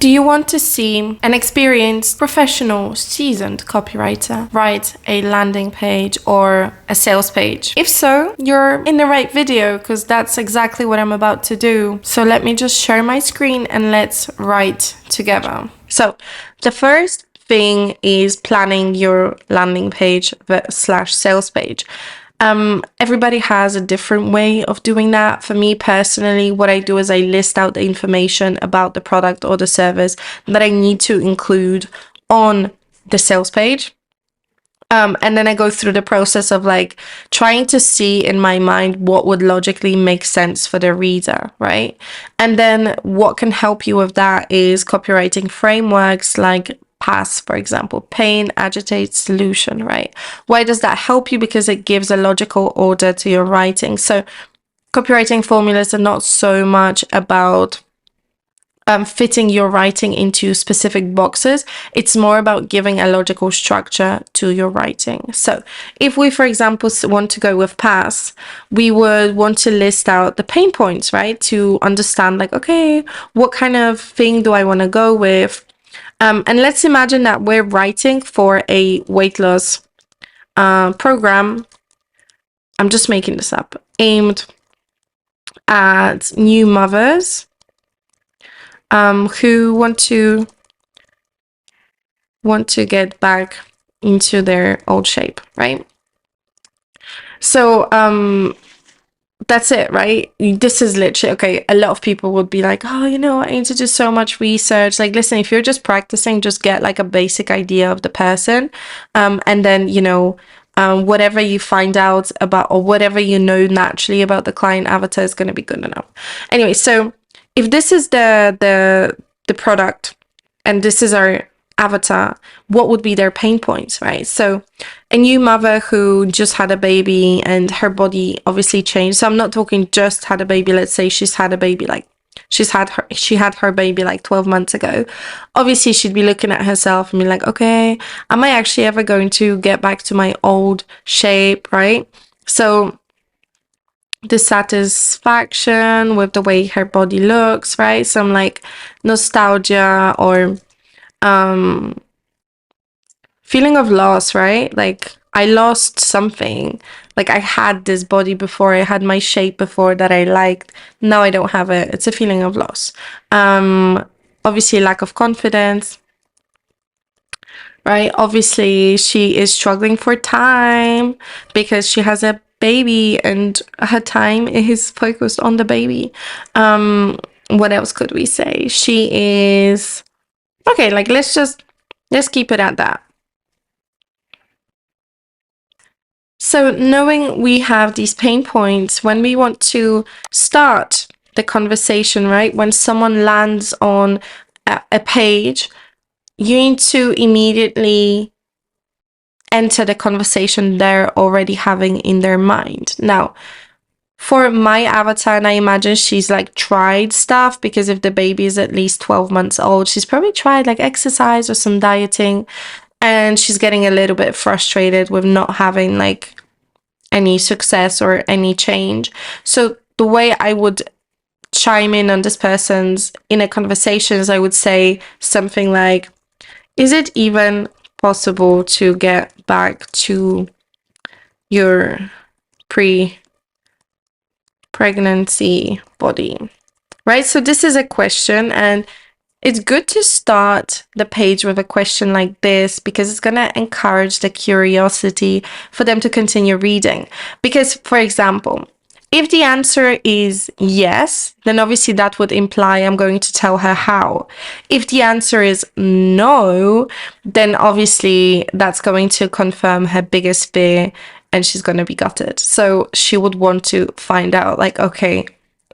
Do you want to see an experienced, professional, seasoned copywriter write a landing page or a sales page? If so, you're in the right video, because that's exactly what I'm about to do. So let me just share my screen and let's write together. So the first thing is planning your landing page / sales page. Everybody has a different way of doing that. For me personally, what I do is I list out the information about the product or the service that I need to include on the sales page. And then I go through the process of like trying to see in my mind what would logically make sense for the reader, right? And then what can help you with that is copywriting frameworks like PASS, for example, pain, agitate, solution, right? Why does that help you? Because it gives a logical order to your writing. So copywriting formulas are not so much about fitting your writing into specific boxes. It's more about giving a logical structure to your writing. So if we, for example, want to go with PASS, we would want to list out the pain points, right? To understand like, okay, what kind of thing do I want to go with? And let's imagine that we're writing for a weight loss program. I'm just making this up, aimed at new mothers who want to get back into their old shape, right? So that's it, right? This is literally, okay, a lot of people would be like, oh, I need to do so much research. Like, listen, if you're just practicing, just get like a basic idea of the person. And then, whatever you find out about or whatever naturally about the client avatar is going to be good enough. Anyway, so if this is the product and this is our avatar, what would be their pain points, right? So a new mother who just had a baby and her body obviously changed. So I'm not talking just had a baby. Let's say she's had a baby, like she had her baby like 12 months ago. Obviously she'd be looking at herself and be like, okay, am I actually ever going to get back to my old shape, right? So dissatisfaction with the way her body looks, right? Some like nostalgia or feeling of loss, right? Like I lost something. Like I had this body before, I had my shape before that I liked. Now I don't have it. It's a feeling of loss. Obviously lack of confidence, right? Obviously she is struggling for time because she has a baby and her time is focused on the baby. What else could we say? She is okay, like let's keep it at that. So knowing we have these pain points, when we want to start the conversation, right? When someone lands on a page, you need to immediately enter the conversation they're already having in their mind. Now, for my avatar, and I imagine she's like tried stuff, because if the baby is at least 12 months old, she's probably tried like exercise or some dieting, and she's getting a little bit frustrated with not having like any success or any change. So the way I would chime in on this person's inner conversations, I would say something like, is it even possible to get back to your pre-pregnancy body, right? So this is a question, and it's good to start the page with a question like this because it's going to encourage the curiosity for them to continue reading. Because, for example, if the answer is yes, then obviously that would imply I'm going to tell her how. If the answer is no, then obviously that's going to confirm her biggest fear and she's going to be gutted. So she would want to find out like, okay,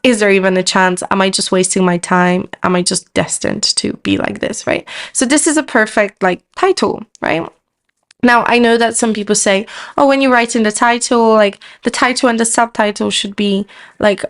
is there even a chance? Am I just wasting my time? Am I just destined to be like this, right? So this is a perfect like title, right? Now, I know that some people say, oh, when you write in the title, like the title and the subtitle should be like,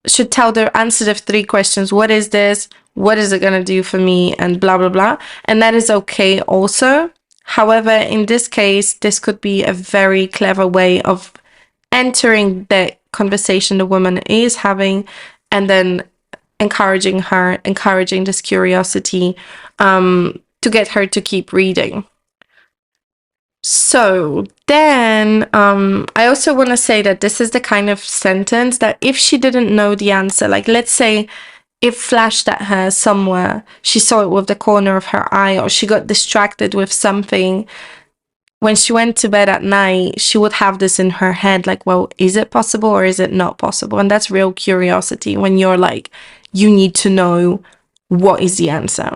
should tell the answer of 3 questions. What is this? What is it going to do for me? And blah, blah, blah. And that is okay also. However, in this case, this could be a very clever way of entering the conversation the woman is having and then encouraging her, encouraging this curiosity, to get her to keep reading. So then I also want to say that this is the kind of sentence that if she didn't know the answer, like let's say it flashed at her somewhere, she saw it with the corner of her eye, or she got distracted with something, when she went to bed at night, she would have this in her head, like, well, is it possible or is it not possible? And that's real curiosity when you're like, you need to know what is the answer.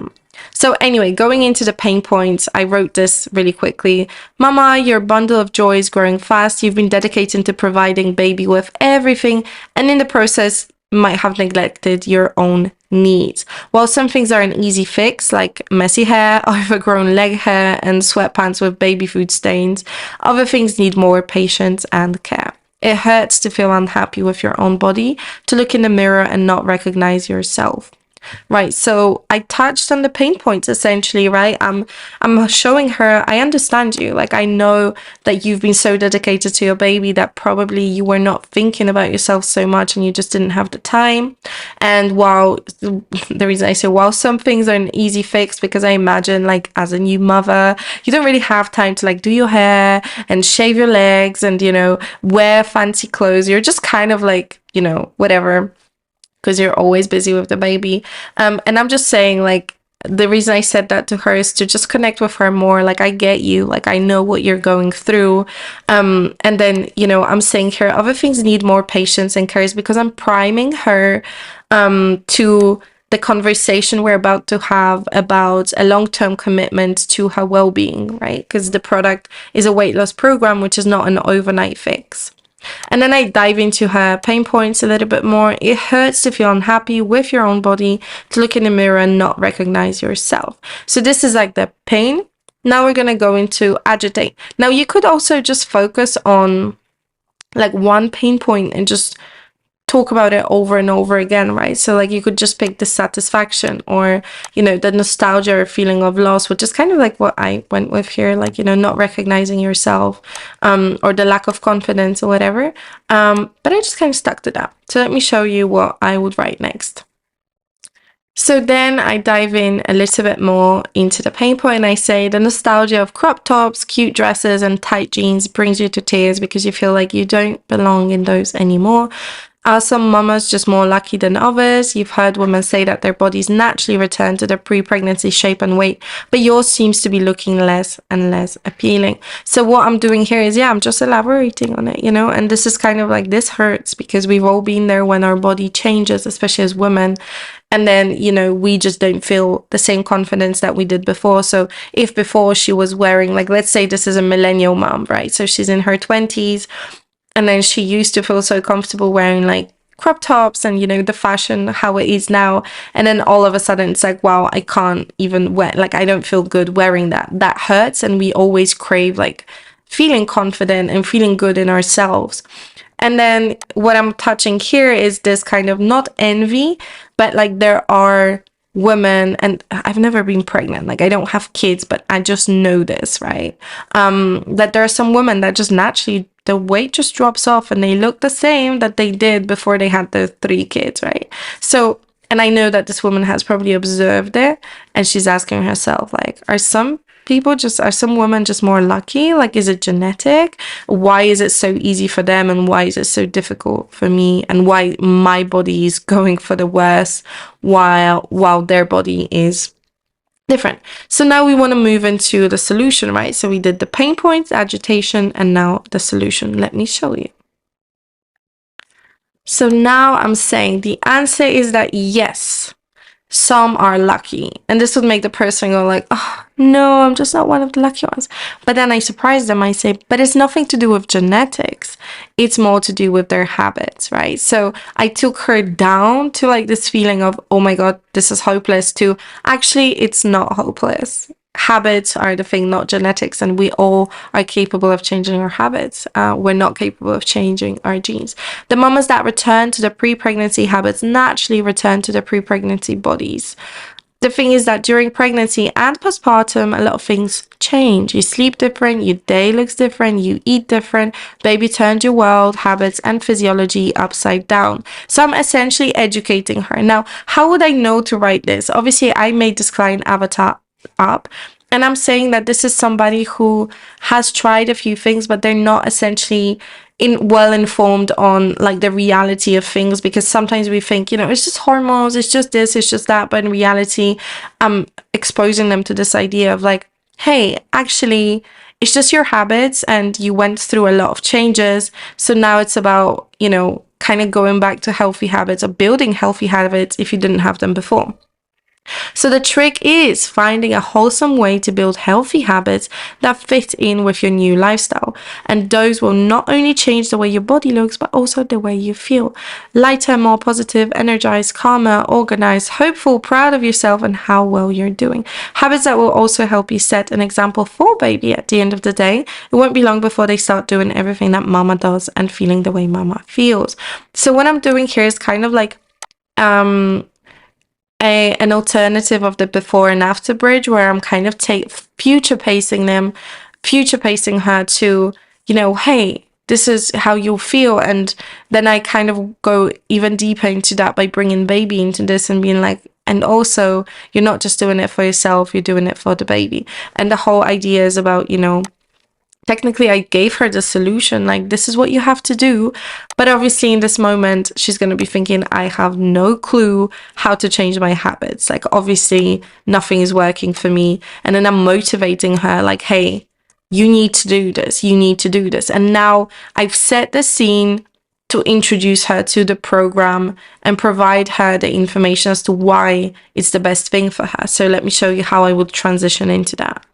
So anyway, going into the pain points, I wrote this really quickly. Mama, your bundle of joy is growing fast. You've been dedicated to providing baby with everything, and in the process, might have neglected your own needs. While some things are an easy fix, like messy hair, overgrown leg hair, and sweatpants with baby food stains, other things need more patience and care. It hurts to feel unhappy with your own body, to look in the mirror and not recognize yourself. Right, so I touched on the pain points essentially, right? I'm showing her, I understand you. Like, I know that you've been so dedicated to your baby that probably you were not thinking about yourself so much and you just didn't have the time. And while the reason I say while some things are an easy fix, because I imagine like as a new mother, you don't really have time to like do your hair and shave your legs and, you know, wear fancy clothes. You're just kind of like, you know, whatever, because you're always busy with the baby. And I'm just saying, like, the reason I said that to her is to just connect with her more. Like, I get you. Like, I know what you're going through. And then, you know, I'm saying here, other things need more patience and care, because I'm priming her to the conversation we're about to have about a long-term commitment to her well-being, right? Because the product is a weight loss program, which is not an overnight fix. And then I dive into her pain points a little bit more. It hurts to feel unhappy with your own body, to look in the mirror and not recognize yourself. So this is like the pain. Now we're going to go into agitate. Now you could also just focus on like one pain point and just talk about it over and over again, right? So like you could just pick dissatisfaction, or, you know, the nostalgia or feeling of loss, which is kind of like what I went with here, like, you know, not recognizing yourself, or the lack of confidence or whatever. But I just kind of stuck to that. So let me show you what I would write next. So then I dive in a little bit more into the pain point, and I say the nostalgia of crop tops, cute dresses, and tight jeans brings you to tears because you feel like you don't belong in those anymore. Are some mamas just more lucky than others? You've heard women say that their bodies naturally return to their pre-pregnancy shape and weight, but yours seems to be looking less and less appealing. So what I'm doing here is, I'm just elaborating on it, you know, and this is kind of like, this hurts because we've all been there when our body changes, especially as women. And then, you know, we just don't feel the same confidence that we did before. So if before she was wearing, like, let's say this is a millennial mom, right? So she's in her 20s. And then she used to feel so comfortable wearing like crop tops and, you know, the fashion, how it is now. And then all of a sudden it's like, wow, I can't even wear, like, I don't feel good wearing that. That hurts. And we always crave like feeling confident and feeling good in ourselves. And then what I'm touching here is this kind of not envy, but like there are women, and I've never been pregnant, like I don't have kids, but I just know this, right? That there are some women that just naturally the weight just drops off and they look the same that they did before they had their 3 kids, right? So, and I know that this woman has probably observed it, and she's asking herself, like, are some women just more lucky? Like, is it genetic? Why is it so easy for them, and why is it so difficult for me? And why my body is going for the worse while their body is different. So now we want to move into the solution, right? So we did the pain points, agitation, and now the solution. Let me show you. So now I'm saying the answer is that yes, some are lucky. And this would make the person go like, oh, no, I'm just not one of the lucky ones. But then I surprise them. I say, but it's nothing to do with genetics. It's more to do with their habits, right? So I took her down to like this feeling of, oh my God, this is hopeless, to actually, it's not hopeless. Habits are the thing, not genetics, and we all are capable of changing our habits. We're not capable of changing our genes. The mamas that return to the pre-pregnancy habits naturally return to the pre-pregnancy bodies. the thing is that during pregnancy and postpartum, a lot of things change. You sleep different, your day looks different, you eat different, baby turned your world, habits, and physiology upside down. So I'm essentially educating her. Now, how would I know to write this? Obviously, I made this client avatar up, and I'm saying that this is somebody who has tried a few things, but they're not essentially well informed on like the reality of things, because sometimes we think, you know, it's just hormones, it's just this, it's just that, but in reality, I'm exposing them to this idea of like, hey, actually, it's just your habits and you went through a lot of changes. So now it's about, you know, kind of going back to healthy habits or building healthy habits if you didn't have them before. So the trick is finding a wholesome way to build healthy habits that fit in with your new lifestyle. And those will not only change the way your body looks, but also the way you feel. Lighter, more positive, energized, calmer, organized, hopeful, proud of yourself and how well you're doing. Habits that will also help you set an example for baby at the end of the day. It won't be long before they start doing everything that mama does and feeling the way mama feels. So what I'm doing here is kind of like an alternative of the before and after bridge, where I'm kind of future pacing her to, you know, hey, this is how you'll feel. And then I kind of go even deeper into that by bringing baby into this and being like, and also you're not just doing it for yourself, you're doing it for the baby. And the whole idea is about, you know, technically I gave her the solution, like this is what you have to do, but obviously in this moment she's going to be thinking, I have no clue how to change my habits, like obviously nothing is working for me. And then I'm motivating her like, hey, you need to do this, you need to do this. And now I've set the scene to introduce her to the program and provide her the information as to why it's the best thing for her. So let me show you how I would transition into that.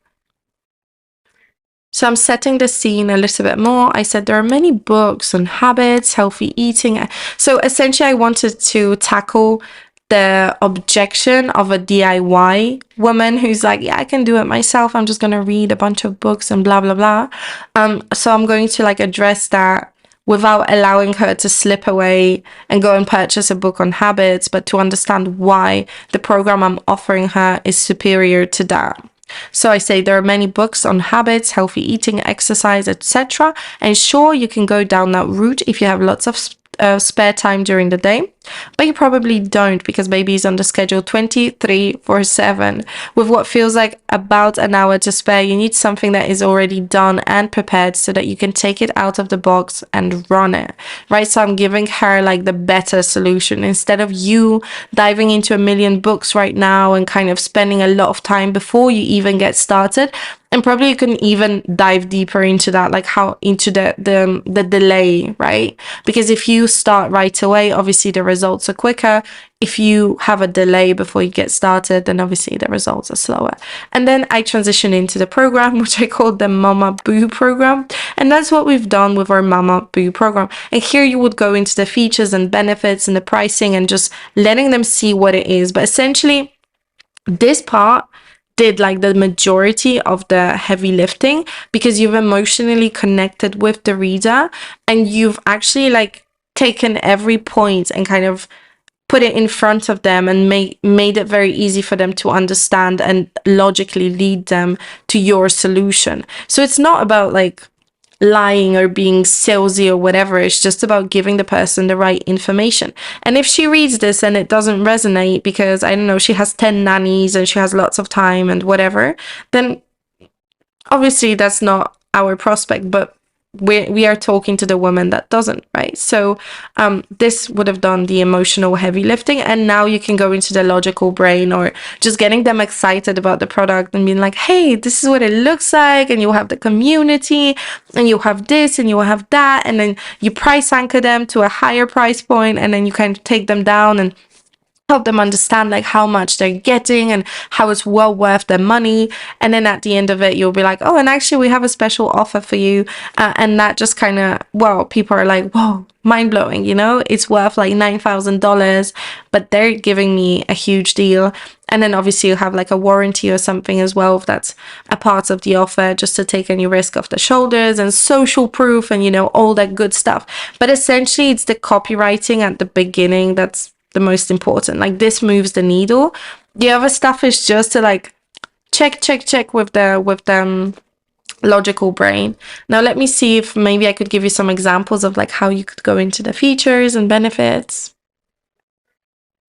So I'm setting the scene a little bit more. I said there are many books on habits, healthy eating. So essentially I wanted to tackle the objection of a DIY woman who's like, yeah, I can do it myself. I'm just going to read a bunch of books and blah, blah, blah. So I'm going to like address that without allowing her to slip away and go and purchase a book on habits, but to understand why the program I'm offering her is superior to that. So I say there are many books on habits, healthy eating, exercise, etc. And sure, you can go down that route if you have lots of spare time during the day, but you probably don't, because baby is on the schedule 23/7 with what feels like about an hour to spare. You need something that is already done and prepared so that you can take it out of the box and run it, right? So I'm giving her like the better solution. Instead of you diving into a million books right now and kind of spending a lot of time before you even get started, and probably you can even dive deeper into that, like how into the delay, right? Because if you start right away, obviously the results are quicker. If you have a delay before you get started, then obviously the results are slower. And then I transition into the program, which I called the Mama Boo program. And that's what we've done with our Mama Boo program. And here you would go into the features and benefits and the pricing and just letting them see what it is. But essentially, this part did like the majority of the heavy lifting, because you've emotionally connected with the reader and you've actually like taken every point and kind of put it in front of them and made it very easy for them to understand and logically lead them to your solution. So it's not about like lying or being salesy or whatever. It's just about giving the person the right information. And if she reads this and it doesn't resonate because, I don't know, she has 10 nannies and she has lots of time and whatever, then obviously that's not our prospect, but we are talking to the woman that doesn't, right? So this would have done the emotional heavy lifting, and now you can go into the logical brain or just getting them excited about the product and being like, hey, this is what it looks like, and you'll have the community and you'll have this and you'll have that, and then you price anchor them to a higher price point, and then you kind of take them down and help them understand like how much they're getting and how it's well worth their money. And then at the end of it, you'll be like, oh, and actually we have a special offer for you. And that just kind of, well, people are like, whoa, mind blowing, you know, it's worth like $9,000, but they're giving me a huge deal. And then obviously you have like a warranty or something as well, if that's a part of the offer, just to take any risk off the shoulders, and social proof and, you know, all that good stuff. But essentially it's the copywriting at the beginning that's the most important. Like this moves the needle. The other stuff is just to like check with the logical brain. Now let me see if maybe I could give you some examples of like how you could go into the features and benefits.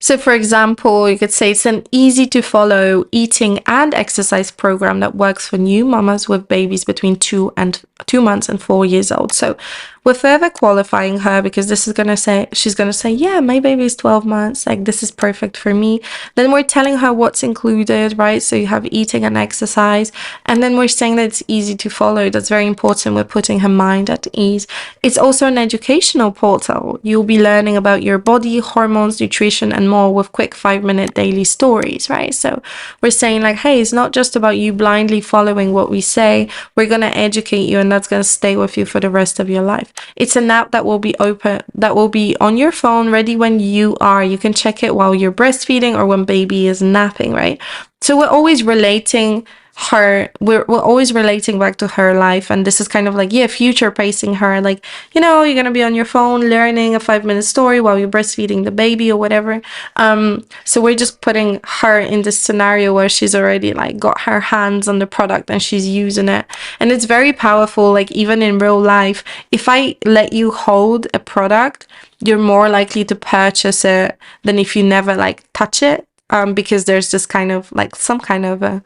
So for example, you could say it's an easy to follow eating and exercise program that works for new mamas with babies between 2 months and 4 years old. So we're further qualifying her because this is she's gonna say, yeah, my baby is 12 months, like this is perfect for me. Then we're telling her what's included, right? So you have eating and exercise, and then we're saying that it's easy to follow. That's very important. We're putting her mind at ease. It's also an educational portal. You'll be learning about your body, hormones, nutrition, and more with quick 5-minute daily stories, right? So we're saying like, hey, it's not just about you blindly following what we say. We're going to educate you, and that's going to stay with you for the rest of your life. It's an app that will be on your phone, ready when you are. You can check it while you're breastfeeding or when baby is napping, right? So we're always relating we're always relating back to her life, and this is kind of like, yeah, future pacing her, like, you know, you're gonna be on your phone learning a 5-minute story while you're breastfeeding the baby or whatever. So we're just putting her in this scenario where she's already like got her hands on the product and she's using it, and it's very powerful. Like even in real life, if I let you hold a product, you're more likely to purchase it than if you never like touch it, because there's just kind of like some kind of a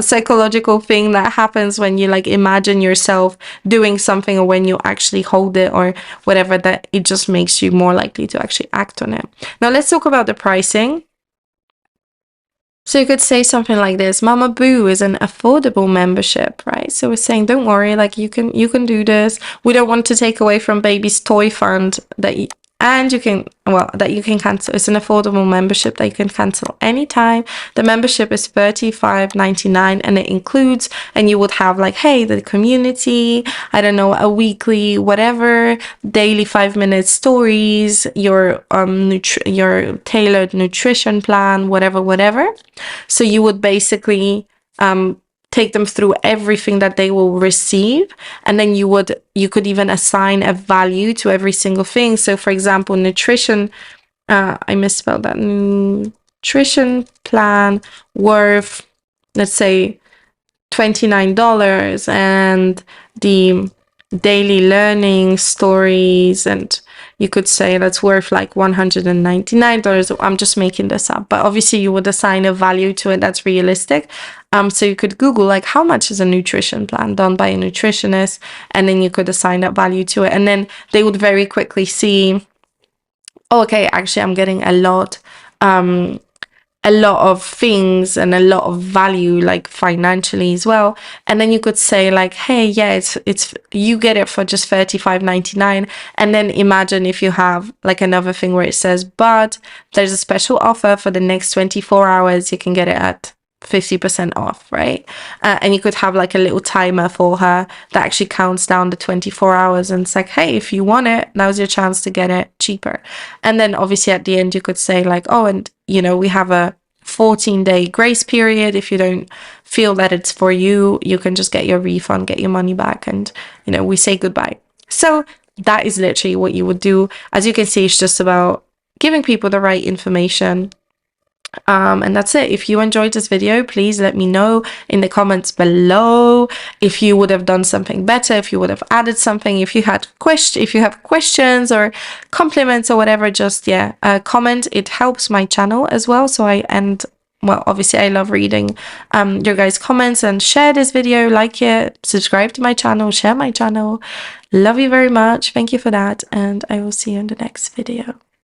psychological thing that happens when you like imagine yourself doing something, or when you actually hold it or whatever, that it just makes you more likely to actually act on it. Now let's talk about the pricing. So you could say something like this: Mama Boo is an affordable membership, right? So we're saying, don't worry, like you can do this. We don't want to take away from baby's toy fund that you can cancel. It's an affordable membership that you can cancel anytime. The membership is $35.99, and it includes, and you would have like, hey, the community, I don't know, a weekly whatever, daily 5-minute stories, your tailored nutrition plan, whatever. So you would basically take them through everything that they will receive, and then you could even assign a value to every single thing. So for example, nutrition, I misspelled that, nutrition plan worth, let's say, $29, and the daily learning stories, and you could say that's worth like $199. I'm just making this up, but obviously you would assign a value to it that's realistic. So you could Google like, how much is a nutrition plan done by a nutritionist, and then you could assign that value to it, and then they would very quickly see, oh, okay, actually I'm getting a lot of things and a lot of value, like financially as well. And then you could say like, hey, yeah, it's you get it for just $35.99. And then imagine if you have like another thing where it says, but there's a special offer for the next 24 hours, you can get it at 50% off, right? And you could have like a little timer for her that actually counts down the 24 hours, and it's like, hey, if you want it, now's your chance to get it cheaper. And then obviously at the end you could say like, oh, and you know, we have a 14-day grace period. If you don't feel that it's for you, you can just get your refund, get your money back, and you know, we say goodbye. So that is literally what you would do. As you can see, it's just about giving people the right information. And that's it. If you enjoyed this video, please let me know in the comments below if you would have done something better, if you would have added something, if you have questions or compliments or whatever, just comment. It helps my channel as well. So obviously I love reading your guys' comments. And share this video, like it, subscribe to my channel, share my channel. Love you very much. Thank you for that, and I will see you in the next video.